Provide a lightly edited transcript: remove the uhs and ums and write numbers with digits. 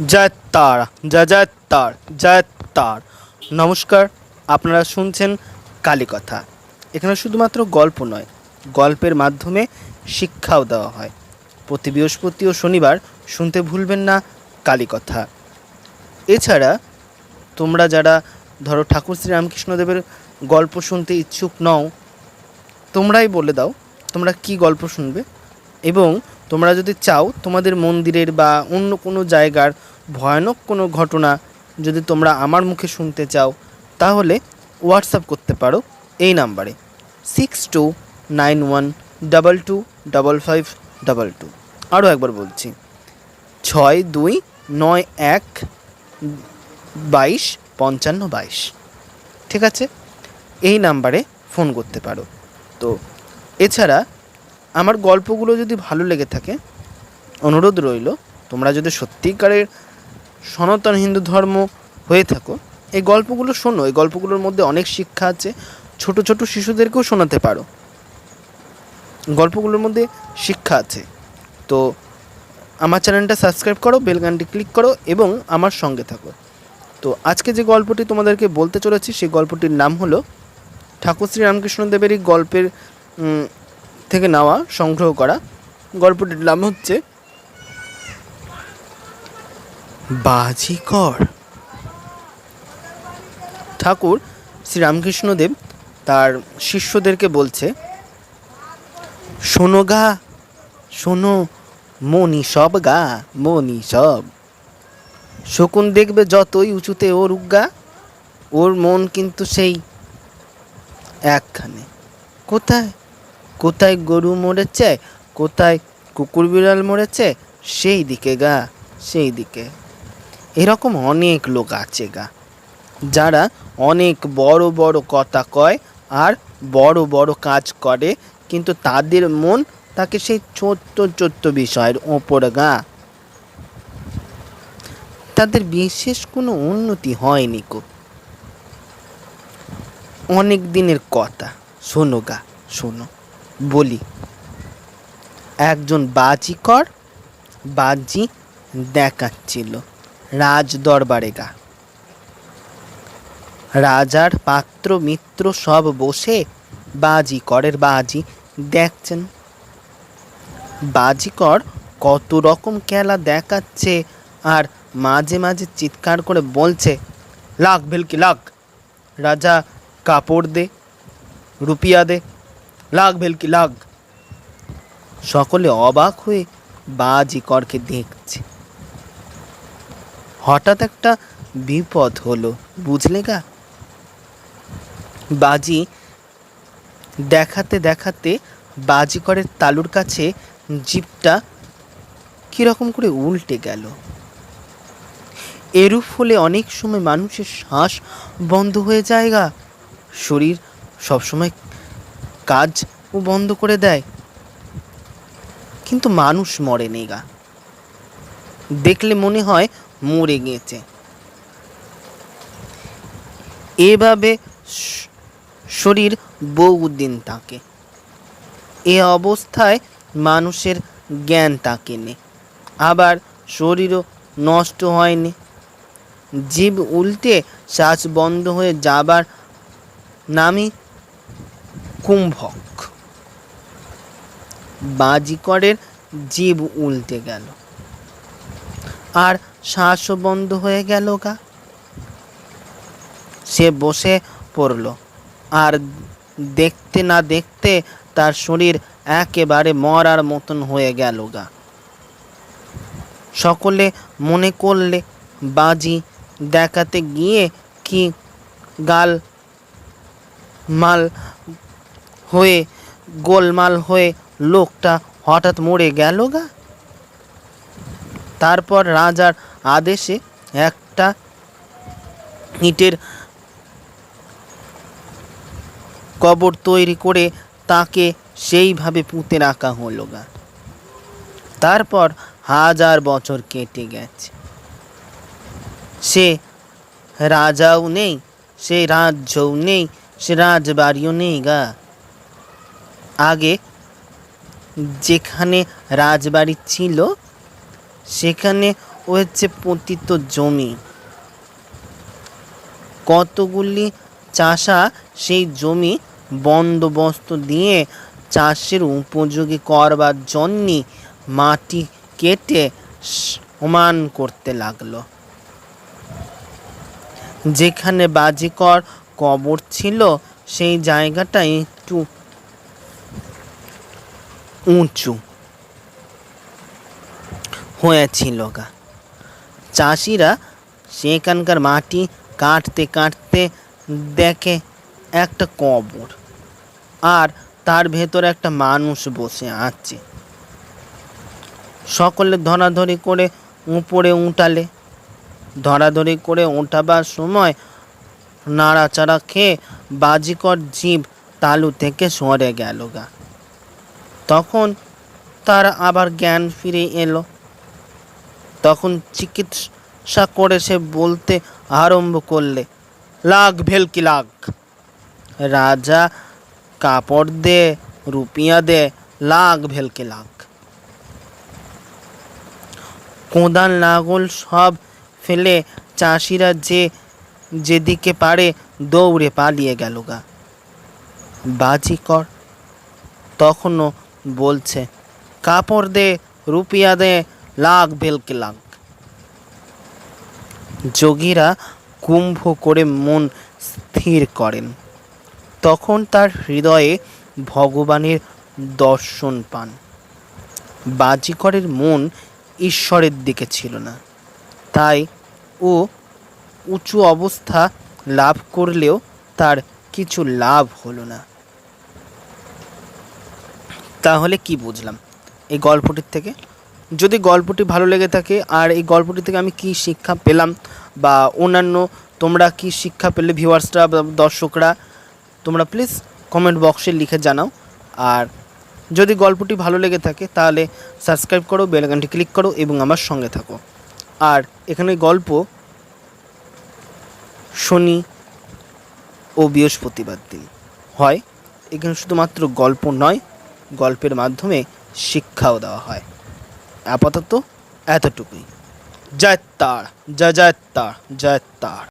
জয় তারা, জয় জয় তার, জয় তার। নমস্কার, আপনারা শুনছেন কালীকথা। এখানে শুধুমাত্র গল্প নয়, গল্পের মাধ্যমে শিক্ষাও দেওয়া হয়। প্রতি বৃহস্পতি ও শনিবার শুনতে ভুলবেন না কালীকথা। এছাড়া তোমরা যারা ধরো ঠাকুর শ্রী রামকৃষ্ণদেবের গল্প শুনতে ইচ্ছুক নও, তোমরাই বলে দাও তোমরা কি গল্প শুনবে। এবং তোমরা যদি চাও তোমাদের মন্দিরের বা অন্য কোনো জায়গার ভয়ানক কোনো ঘটনা যদি তোমরা আমার মুখে শুনতে চাও, তাহলে হোয়াটসঅ্যাপ করতে পারো এই নাম্বারে 6291225522। আরও একবার বলছি, 6291225522। ঠিক আছে, এই নাম্বারে ফোন করতে পারো। তো এছাড়া আমার গল্পগুলো যদি ভালো লেগে থাকে, অনুরোধ রইল তোমরা যদি সত্যিকারের সনাতন হিন্দু ধর্ম হয়ে থাকো, এই গল্পগুলো শোনো। এই গল্পগুলোর মধ্যে অনেক শিক্ষা আছে, ছোট ছোট শিশুদেরকেও শোনাতে পারো। গল্পগুলোর মধ্যে শিক্ষা আছে। তো আমার চ্যানেলটা সাবস্ক্রাইব করো, বেল গানটি ক্লিক করো এবং আমার সঙ্গে থাকো। তো আজকে যে গল্পটি তোমাদেরকে বলতে চলেছি, সেই গল্পটির নাম হলো ঠাকুর শ্রী রামকৃষ্ণদেবেরই গল্পের থেকে নেওয়া, সংগ্রহ করা। গল্পটির নাম হচ্ছে বাজিকর। ঠাকুর শ্রী রামকৃষ্ণদেব তার শিষ্যদেরকে বলছে, শোনো গা, শোনো, মনি সব গা, মনি সব। শকুন দেখবে যতই উঁচুতে ওর উগা, ওর মন কিন্তু সেই একখানে। কোথায় কোথায় গরু মরেছে, কোথায় কুকুর বিড়াল মরেছে, সেই দিকে গা, সেই দিকে। এরকম অনেক লোক আছে গা, যারা অনেক বড় বড় কথা কয় আর বড় বড় কাজ করে, কিন্তু তাদের মন তাকে সেই ছোট্ট ছোট্ট বিষয়ের ওপর গা। তাদের বিশেষ কোনো উন্নতি হয়নি কো। অনেক দিনের কথা, শোনো গা, শোনো বলি। একজন বাজিকর বাজি দেখাচ্ছিল রাজ দরবারে গা। রাজার পাত্র মিত্র সব বসে বাজিকরের বাজি দেখছেন। বাজিকর কত রকম খেলা দেখাচ্ছে আর মাঝে মাঝে চিৎকার করে বলছে, লাগ ভেলকি লাগ, রাজা কাপড় দে, রুপিয়া দে, লাগ ভেলকি লাগ। সকলে অবাক হয়ে বাজিকরকে দেখছে। হঠাৎ একটা বিপদ হলো, বুঝলে গা। বাজি দেখাতে দেখাতে বাজিকরের তালুর কাছে জিভটা কীরকম করে উল্টে গেল। এরূপ হলে অনেক সময় মানুষের শ্বাস বন্ধ হয়ে যায় গা, শরীর সবসময় কাজও বন্ধ করে দেয়, কিন্তু মানুষ মরেনি গা। দেখলে মনে হয় মরে গেছে। এভাবে শরীর বহুদিন থাকে। এ অবস্থায় মানুষের জ্ঞান থাকেনি, আবার শরীরও নষ্ট হয়নি। জীব উল্টে শ্বাস বন্ধ হয়ে যাবার নামই কুম্ভক। বাজিকরের জীব উল্টে গেল আর শ্বাসও বন্ধ হয়ে গেল গা। সে বসে পড়ল আর দেখতে না দেখতে তার শরীর একেবারে মরার মতন হয়ে গেল গা। সকলে মনে করলে বাজি দেখাতে গিয়ে কি গাল মাল হয়ে গোলমাল হয়ে লোকটা হঠাৎ মরে গেল গা। তারপর রাজার আদেশে একটা ইটের কবর তৈরি করে তাকে সেইভাবে পুঁতে রাখা হলো গা। তারপর 1000 বছর কেটে গেছে। সে রাজাও নেই, সে রাজ্যও নেই, সে রাজবাড়িও নেই গা। আগে যেখানে রাজবাড়ি ছিল সেখানে হচ্ছে পতিত জমি। কতগুলি চাষা সেই জমি বন্দোবস্ত দিয়ে চাষের উপযোগী করবার জন্য মাটি কেটে সমান করতে লাগলো। যেখানে বাজিকর কবর ছিল সেই জায়গাটা একটু উঁচু হয়েছিল গা। চাষিরা সেখানকার মাটি কাটতে কাটতে দেখে একটা কবর, আর তার ভেতরে একটা মানুষ বসে আছে। সকলে ধরাধরি করে উপরে উঠালে। ধরাধরি করে ওঠাবার সময় নাড়াচাড়া খেয়ে বাজিকর জীব তালু থেকে সরে গেল গা। তখন তার আবার জ্ঞান ফিরে এলো। তখন চিকিৎসা করে সে বলতে আরম্ভ করলে, লাগ ভেলকি লাগ, রাজা কাপড় দে, রুপিয়া দে, লাগ ভেলকি লাগ। কোদাল লাঙল সব ফেলে চাষিরা যেদিকে পারে দৌড়ে পালিয়ে গেল গা। বাজিকর তখনও বলছে, কাপড় দে, রুপিয়া দে, লাগ ভেলকি লাগ। যোগীরা কুম্ভ করে মন স্থির করেন। তখন তার হৃদয়ে ভগবানের দর্শন পান। বাজিকরের মন ঈশ্বরের দিকে ছিল না, তাই ও উঁচু অবস্থা লাভ করলেও তার কিছু লাভ হলো না। তাহলে কি বুঝলাম এই গল্পটির থেকে? যদি গল্পটি ভালো লেগে থাকে আর এই গল্পটি থেকে আমি কি শিক্ষা পেলাম বা অন্যান্য তোমরা কি শিক্ষা পেলে, ভিউয়ার্সরা বা দর্শকরা, তোমরা প্লিজ কমেন্ট বক্সে লিখে জানাও। আর যদি গল্পটি ভালো লেগে থাকে তাহলে সাবস্ক্রাইব করো, বেল আইকনটি ক্লিক করো এবং আমার সঙ্গে থাকো। আর এখানে গল্প শনি ও বৃহস্পতিবার দিন হয়। এখানে শুধুমাত্র গল্প নয়, গল্পের মাধ্যমে শিক্ষাও দেওয়া হয়। আপাতত এতটুকুই। জয় তার, জয় জয় তার, জয় তার।